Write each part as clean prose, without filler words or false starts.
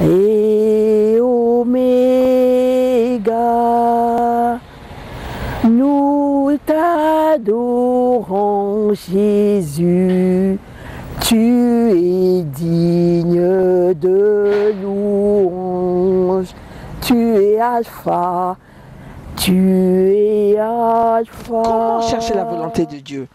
et Oméga. Nous t'adorons, Jésus, tu es digne de louange, tu es Alpha, tu es Alpha. Comment chercher la volonté de Dieu?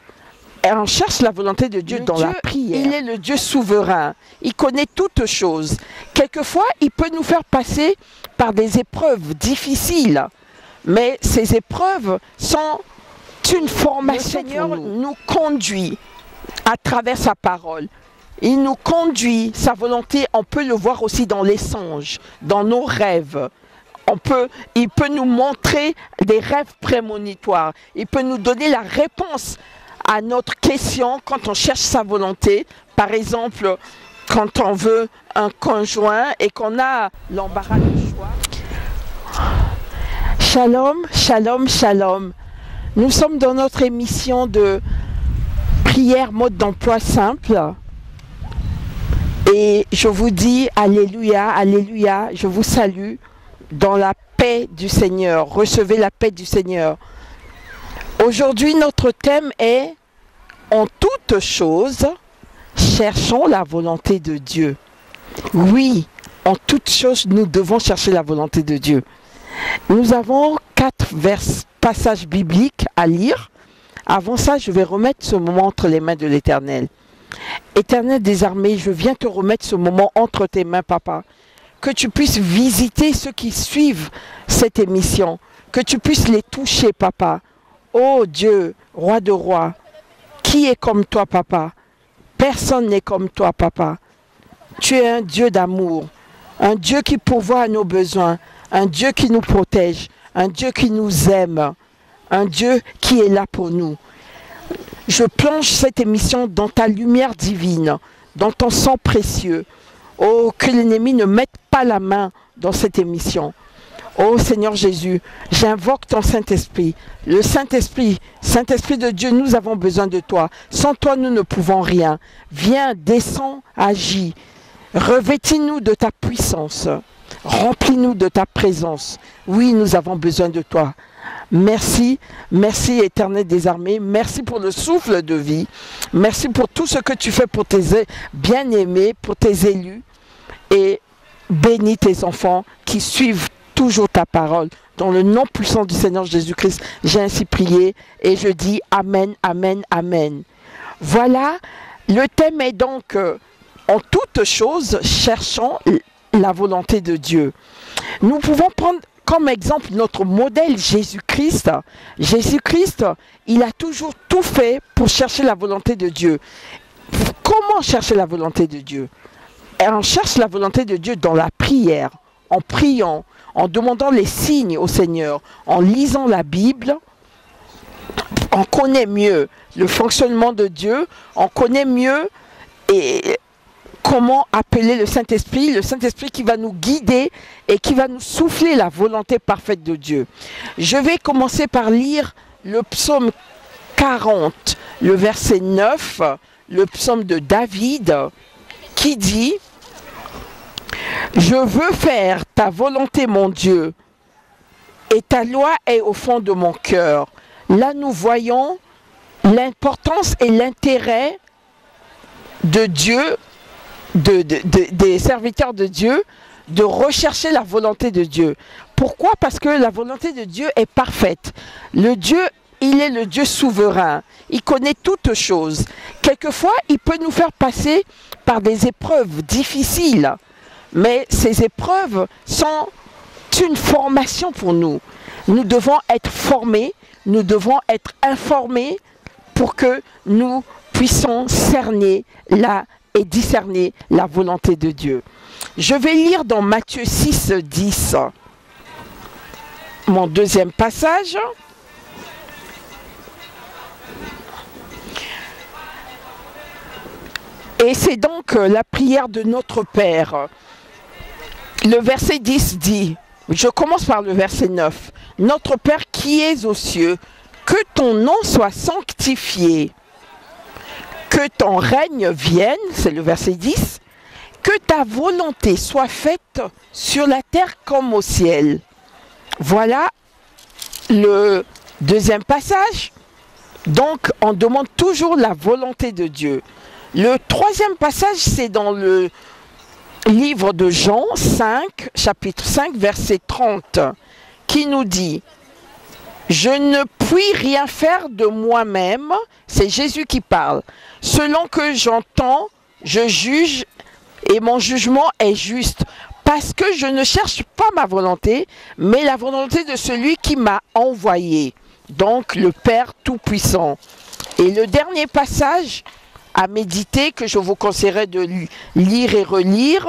Et on cherche la volonté de Dieu dans la prière. Il est le Dieu souverain. Il connaît toutes choses. Quelquefois, il peut nous faire passer par des épreuves difficiles. Mais ces épreuves sont une formation. Le Seigneur nous conduit à travers sa parole. Il nous conduit, sa volonté, on peut le voir aussi dans les songes, dans nos rêves. Il peut nous montrer des rêves prémonitoires. Il peut nous donner la réponse à notre question quand on cherche sa volonté. Par exemple, quand on veut un conjoint et qu'on a l'embarras du choix. Shalom, shalom, shalom. Nous sommes dans notre émission de prière mode d'emploi simple. Et je vous dis alléluia, alléluia, je vous salue dans la paix du Seigneur. Recevez la paix du Seigneur. Aujourd'hui, notre thème est « En toutes choses, cherchons la volonté de Dieu ». Oui, en toutes choses, nous devons chercher la volonté de Dieu. Nous avons 4 passages bibliques à lire. Avant ça, je vais remettre ce moment entre les mains de l'Éternel. Éternel des armées, je viens te remettre ce moment entre tes mains, papa. Que tu puisses visiter ceux qui suivent cette émission. Que tu puisses les toucher, papa. Oh Dieu, roi de rois, qui est comme toi, papa? Personne n'est comme toi, papa. Tu es un Dieu d'amour, un Dieu qui pourvoit à nos besoins, un Dieu qui nous protège, un Dieu qui nous aime, un Dieu qui est là pour nous. Je plonge cette émission dans ta lumière divine, dans ton sang précieux. Oh, que l'ennemi ne mette pas la main dans cette émission. Oh Seigneur Jésus, j'invoque ton Saint-Esprit. Le Saint-Esprit, Saint-Esprit de Dieu, nous avons besoin de toi. Sans toi, nous ne pouvons rien. Viens, descends, agis. Revêtis-nous de ta puissance. Remplis-nous de ta présence. Oui, nous avons besoin de toi. Merci, merci Éternel des armées. Merci pour le souffle de vie. Merci pour tout ce que tu fais pour tes bien-aimés, pour tes élus. Et bénis tes enfants qui suivent toujours ta parole. Dans le nom puissant du Seigneur Jésus-Christ, j'ai ainsi prié et je dis Amen, Amen, Amen. Voilà, le thème est donc en toutes choses, cherchons la volonté de Dieu. Nous pouvons prendre comme exemple notre modèle Jésus-Christ. Jésus-Christ, il a toujours tout fait pour chercher la volonté de Dieu. Comment chercher la volonté de Dieu? Et on cherche la volonté de Dieu dans la prière, en priant, en demandant les signes au Seigneur, en lisant la Bible. On connaît mieux le fonctionnement de Dieu, on connaît mieux et comment appeler le Saint-Esprit qui va nous guider et qui va nous souffler la volonté parfaite de Dieu. Je vais commencer par lire le psaume 40, le verset 9, le psaume de David, qui dit « Je veux faire ta volonté, mon Dieu, et ta loi est au fond de mon cœur. » Là, nous voyons l'importance et l'intérêt de Dieu, des serviteurs de Dieu, de rechercher la volonté de Dieu. Pourquoi? Parce que la volonté de Dieu est parfaite. Le Dieu, il est le Dieu souverain. Il connaît toutes choses. Quelquefois, il peut nous faire passer par des épreuves difficiles. Mais ces épreuves sont une formation pour nous. Nous devons être formés, nous devons être informés pour que nous puissions cerner et discerner la volonté de Dieu. Je vais lire dans Matthieu 6, 10, mon deuxième passage. Et c'est donc la prière de notre Père. Le verset 10 dit, je commence par le verset 9. Notre Père qui es aux cieux, que ton nom soit sanctifié, que ton règne vienne, c'est le verset 10, Que ta volonté soit faite sur la terre comme au ciel. Voilà le deuxième passage. Donc, on demande toujours la volonté de Dieu. Le troisième passage, c'est dans le livre de Jean 5, chapitre 5, verset 30, qui nous dit « Je ne puis rien faire de moi-même. » C'est Jésus qui parle. « Selon que j'entends, je juge et mon jugement est juste. Parce que je ne cherche pas ma volonté, mais la volonté de celui qui m'a envoyé. » Donc le Père Tout-Puissant. Et le dernier passage à méditer, que je vous conseillerais de lire et relire,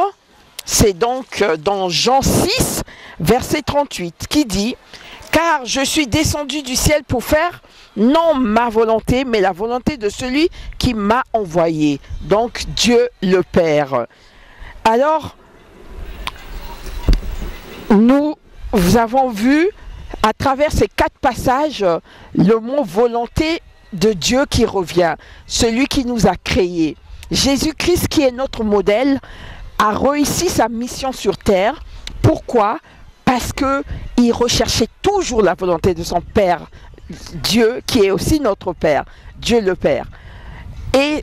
c'est donc dans Jean 6, verset 38, qui dit « Car je suis descendu du ciel pour faire non ma volonté, mais la volonté de celui qui m'a envoyé. » Donc Dieu le Père. Alors, nous avons vu à travers ces 4 passages le mot volonté de Dieu qui revient, celui qui nous a créés. Jésus-Christ, qui est notre modèle, a réussi sa mission sur terre. Pourquoi? Parce qu'il recherchait toujours la volonté de son Père, Dieu, qui est aussi notre Père, Dieu le Père. Et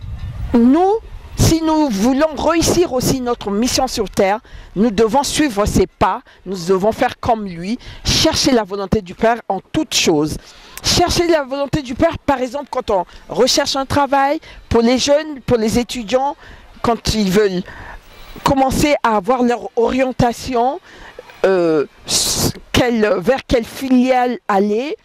nous, si nous voulons réussir aussi notre mission sur terre, nous devons suivre ses pas, nous devons faire comme lui, chercher la volonté du Père en toutes choses. Chercher la volonté du Père, par exemple, quand on recherche un travail, pour les jeunes, pour les étudiants, quand ils veulent commencer à avoir leur orientation, vers quelle filiale aller,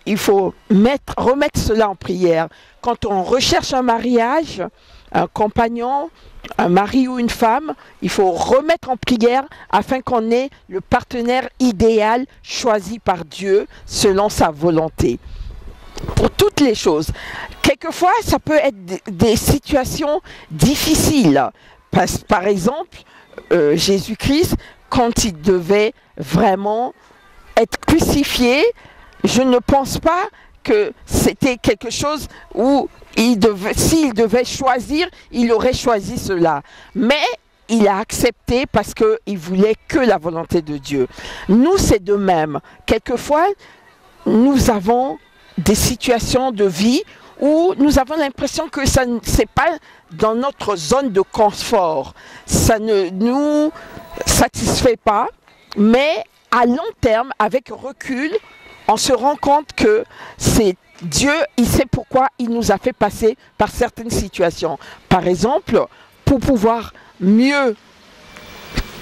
il faut remettre cela en prière. Quand on recherche un mariage, un compagnon, un mari ou une femme, il faut remettre en prière afin qu'on ait le partenaire idéal choisi par Dieu selon sa volonté. Pour toutes les choses. Quelquefois, ça peut être des situations difficiles. Par exemple, Jésus-Christ, quand il devait vraiment être crucifié, je ne pense pas que c'était quelque chose où s'il devait choisir, il aurait choisi cela. Mais il a accepté parce qu'il voulait que la volonté de Dieu. Nous, c'est de même. Quelquefois, nous avons des situations de vie où nous avons l'impression que ça c'est pas dans notre zone de confort. Ça ne nous satisfait pas, mais à long terme, avec recul, on se rend compte que c'est Dieu, il sait pourquoi il nous a fait passer par certaines situations. Par exemple, pour pouvoir mieux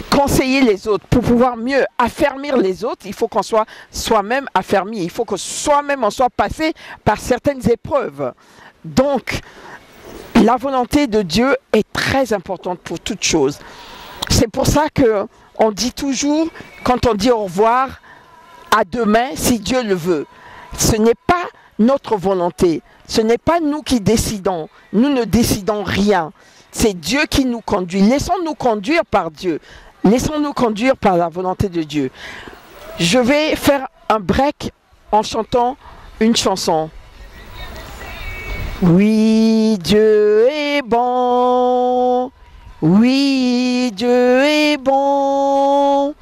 conseiller les autres, pour pouvoir mieux affermir les autres, il faut qu'on soit soi-même affermi, il faut que soi-même on soit passé par certaines épreuves. Donc, la volonté de Dieu est très importante pour toute chose. C'est pour ça que on dit toujours, quand on dit au revoir, à demain, si Dieu le veut. Ce n'est pas notre volonté, ce n'est pas nous qui décidons, nous ne décidons rien. C'est Dieu qui nous conduit. Laissons-nous conduire par Dieu. Laissons-nous conduire par la volonté de Dieu. Je vais faire un break en chantant une chanson. Oui, Dieu est bon. Oui, Dieu est bon.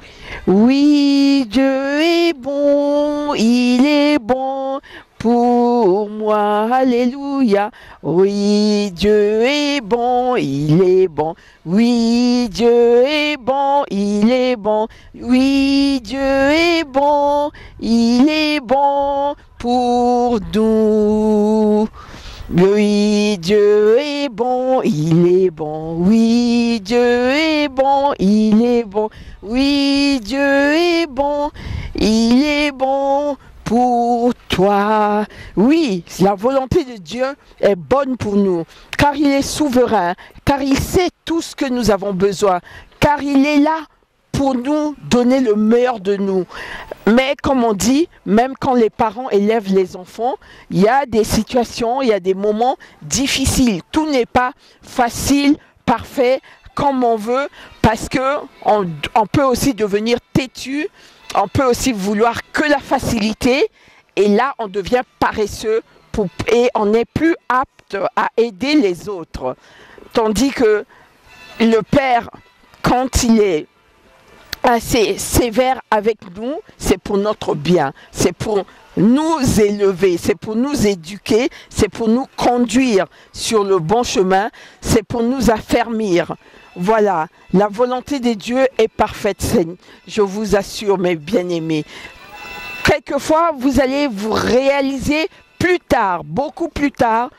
Oui, Dieu est bon. Il est bon pour moi. Alléluia. Oui, Dieu est bon. Il est bon. Oui, Dieu est bon. Il est bon. Oui, Dieu est bon. Il est bon pour nous. Oui, Dieu est bon, il est bon. Oui, Dieu est bon, il est bon. Oui, Dieu est bon, il est bon pour toi. Oui, la volonté de Dieu est bonne pour nous, car il est souverain, car il sait tout ce que nous avons besoin, car il est là pour nous donner le meilleur de nous. Mais comme on dit, même quand les parents élèvent les enfants, il y a des situations, il y a des moments difficiles. Tout n'est pas facile, parfait, comme on veut, parce que on peut aussi devenir têtu, on peut aussi vouloir que la facilité, et là on devient paresseux et on n'est plus apte à aider les autres. Tandis que le Père quand il est assez sévère avec nous, c'est pour notre bien, c'est pour nous élever, c'est pour nous éduquer, c'est pour nous conduire sur le bon chemin, c'est pour nous affermir. Voilà, la volonté de Dieu est parfaite, je vous assure, mes bien-aimés. Quelquefois, vous allez vous réaliser plus tard, beaucoup plus tard,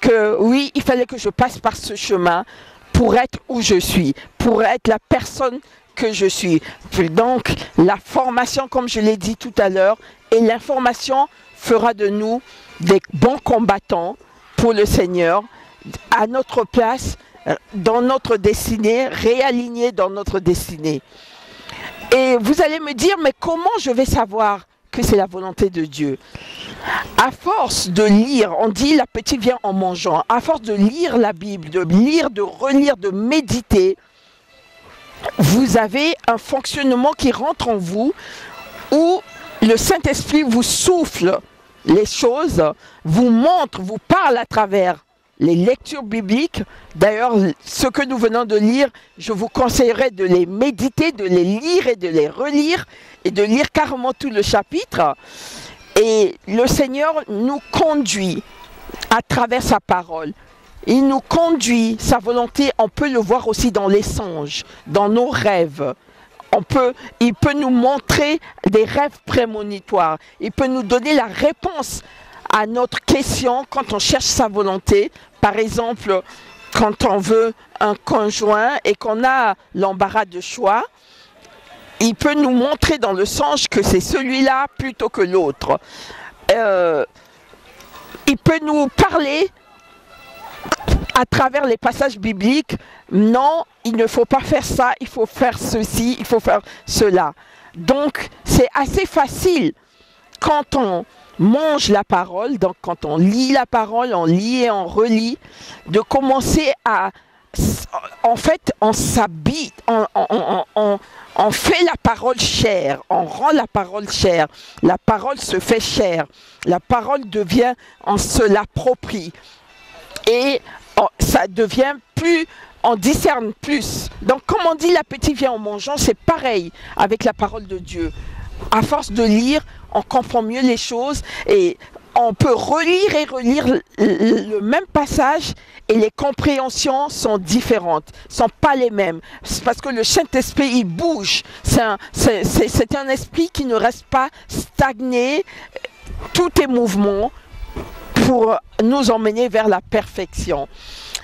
que oui, il fallait que je passe par ce chemin pour être où je suis, pour être la personne que je suis. Donc, la formation, comme je l'ai dit tout à l'heure, et l'information fera de nous des bons combattants pour le Seigneur, à notre place, dans notre destinée, réalignés dans notre destinée. Et vous allez me dire, mais comment je vais savoir que c'est la volonté de Dieu? À force de lire, on dit l'appétit vient en mangeant, à force de lire la Bible, de lire, de relire, de méditer, vous avez un fonctionnement qui rentre en vous où le Saint-Esprit vous souffle les choses, vous montre, vous parle à travers les lectures bibliques. D'ailleurs, ce que nous venons de lire, je vous conseillerais de les méditer, de les lire et de les relire et de lire carrément tout le chapitre. Et le Seigneur nous conduit à travers sa parole. Il nous conduit, sa volonté, on peut le voir aussi dans les songes, dans nos rêves. Il peut nous montrer des rêves prémonitoires. Il peut nous donner la réponse à notre question quand on cherche sa volonté. Par exemple, quand on veut un conjoint et qu'on a l'embarras de choix, il peut nous montrer dans le songe que c'est celui-là plutôt que l'autre. Il peut nous parler à travers les passages bibliques. Non, il ne faut pas faire ça, il faut faire ceci, il faut faire cela. Donc, c'est assez facile quand on mange la parole, donc quand on lit la parole, on lit et on relit, de commencer à... En fait, on s'habite, on fait la parole chère, on rend la parole chère, la parole se fait chère, la parole devient, on se l'approprie et ça devient plus, on discerne plus. Donc comme on dit l'appétit vient en mangeant, c'est pareil avec la parole de Dieu. À force de lire, on comprend mieux les choses et on peut relire et relire le même passage et les compréhensions sont différentes, ne sont pas les mêmes. C'est parce que le Saint-Esprit, il bouge. C'est un esprit qui ne reste pas stagné. Tout est mouvement pour nous emmener vers la perfection.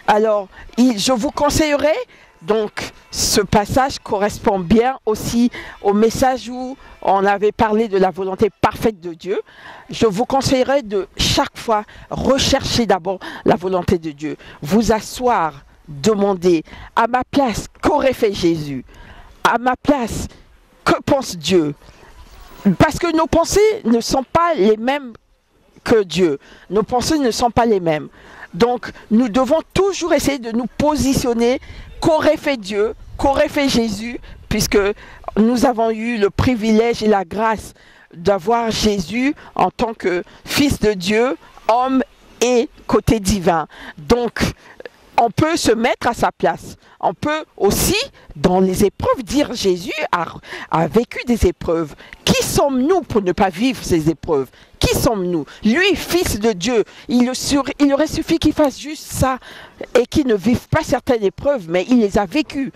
Alors, je vous conseillerais, donc, ce passage correspond bien aussi au message où on avait parlé de la volonté parfaite de Dieu. Je vous conseillerais de chaque fois rechercher d'abord la volonté de Dieu. Vous asseoir, demander à ma place, qu'aurait fait Jésus? À ma place, que pense Dieu? Parce que nos pensées ne sont pas les mêmes que Dieu. Nos pensées ne sont pas les mêmes. Donc, nous devons toujours essayer de nous positionner. Qu'aurait fait Dieu? Qu'aurait fait Jésus? Puisque nous avons eu le privilège et la grâce d'avoir Jésus en tant que Fils de Dieu, homme et côté divin. Donc, on peut se mettre à sa place. On peut aussi, dans les épreuves, dire Jésus a vécu des épreuves. Qui sommes-nous pour ne pas vivre ces épreuves? Qui sommes-nous? Lui, Fils de Dieu, il aurait suffi qu'il fasse juste ça et qu'il ne vive pas certaines épreuves, mais il les a vécues.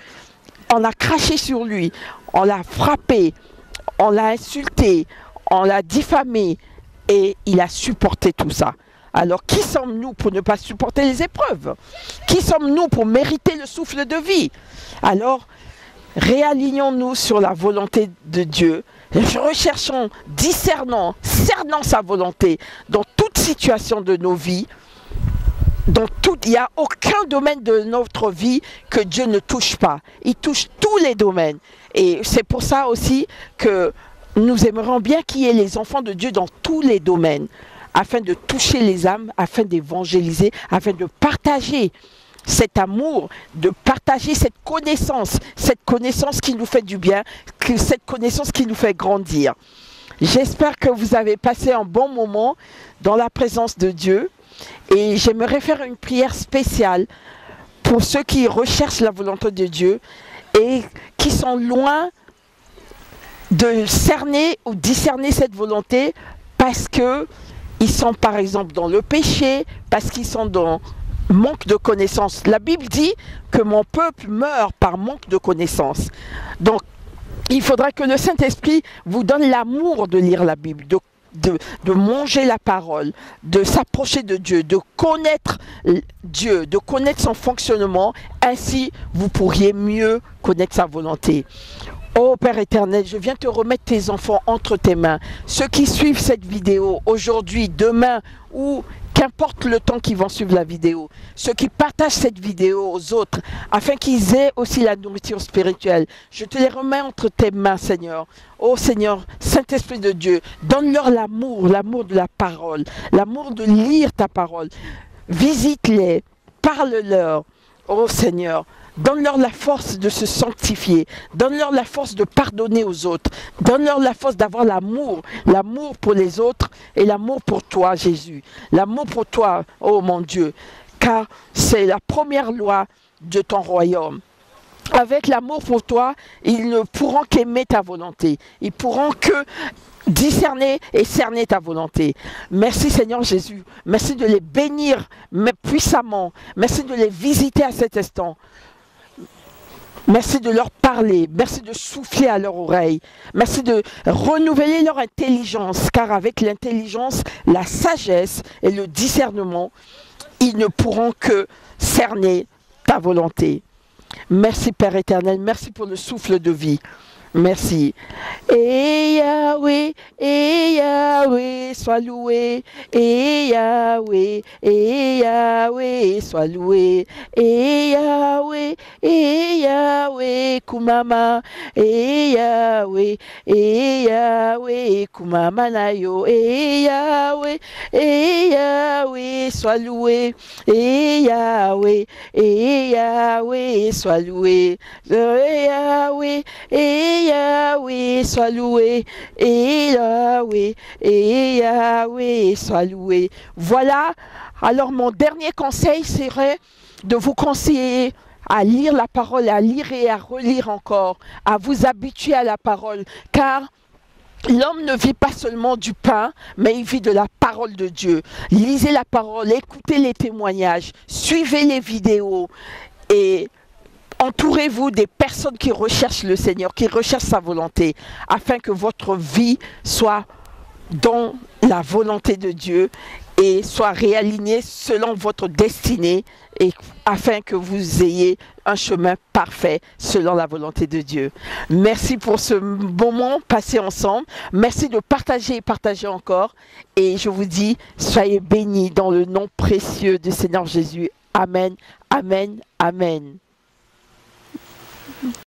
On a craché sur lui, on l'a frappé, on l'a insulté, on l'a diffamé et il a supporté tout ça. Alors, qui sommes-nous pour ne pas supporter les épreuves? Qui sommes-nous pour mériter le souffle de vie? Alors, réalignons-nous sur la volonté de Dieu. Recherchons, discernons, cernons sa volonté dans toute situation de nos vies. Il n'y a aucun domaine de notre vie que Dieu ne touche pas. Il touche tous les domaines. Et c'est pour ça aussi que nous aimerions bien qu'il y ait les enfants de Dieu dans tous les domaines, afin de toucher les âmes, afin d'évangéliser, afin de partager cet amour, de partager cette connaissance qui nous fait du bien, cette connaissance qui nous fait grandir. J'espère que vous avez passé un bon moment dans la présence de Dieu et j'aimerais faire une prière spéciale pour ceux qui recherchent la volonté de Dieu et qui sont loin de cerner ou discerner cette volonté parce que ils sont par exemple dans le péché, parce qu'ils sont dans manque de connaissances. La Bible dit que mon peuple meurt par manque de connaissances. Donc, il faudra que le Saint-Esprit vous donne l'amour de lire la Bible, de manger la parole, de s'approcher de Dieu, de connaître Dieu, de connaître son fonctionnement. Ainsi, vous pourriez mieux connaître sa volonté. Oh Père éternel, je viens te remettre tes enfants entre tes mains. Ceux qui suivent cette vidéo aujourd'hui, demain ou qu'importe le temps qu'ils vont suivre la vidéo. Ceux qui partagent cette vidéo aux autres afin qu'ils aient aussi la nourriture spirituelle. Je te les remets entre tes mains, Seigneur. Oh Seigneur, Saint-Esprit de Dieu, donne-leur l'amour, l'amour de la parole, l'amour de lire ta parole. Visite-les, parle-leur. Oh Seigneur, donne-leur la force de se sanctifier. Donne-leur la force de pardonner aux autres. Donne-leur la force d'avoir l'amour. L'amour pour les autres et l'amour pour toi, Jésus. L'amour pour toi, oh mon Dieu. Car c'est la première loi de ton royaume. Avec l'amour pour toi, ils ne pourront qu'aimer ta volonté. Ils pourront que discerner et cerner ta volonté. Merci Seigneur Jésus. Merci de les bénir mais puissamment. Merci de les visiter à cet instant. Merci de leur parler, merci de souffler à leur oreille, merci de renouveler leur intelligence, car avec l'intelligence, la sagesse et le discernement, ils ne pourront que cerner ta volonté. Merci Père éternel, merci pour le souffle de vie. Merci. Et Yahweh, sois loué. Et Yahweh, sois loué. Et Yahweh, Kumama. Et Yahweh, Kumama Nayo. Et Yahweh, sois loué. Et Yahweh, sois loué. Yahweh, Yahweh, sois loué, et Yahweh, sois loué. Voilà, alors mon dernier conseil serait de vous conseiller à lire la parole, à lire et à relire encore, à vous habituer à la parole, car l'homme ne vit pas seulement du pain, mais il vit de la parole de Dieu. Lisez la parole, écoutez les témoignages, suivez les vidéos et entourez-vous des personnes qui recherchent le Seigneur, qui recherchent sa volonté, afin que votre vie soit dans la volonté de Dieu et soit réalignée selon votre destinée, et afin que vous ayez un chemin parfait selon la volonté de Dieu. Merci pour ce moment passé ensemble. Merci de partager et partager encore. Et je vous dis, soyez bénis dans le nom précieux du Seigneur Jésus. Amen, amen, amen.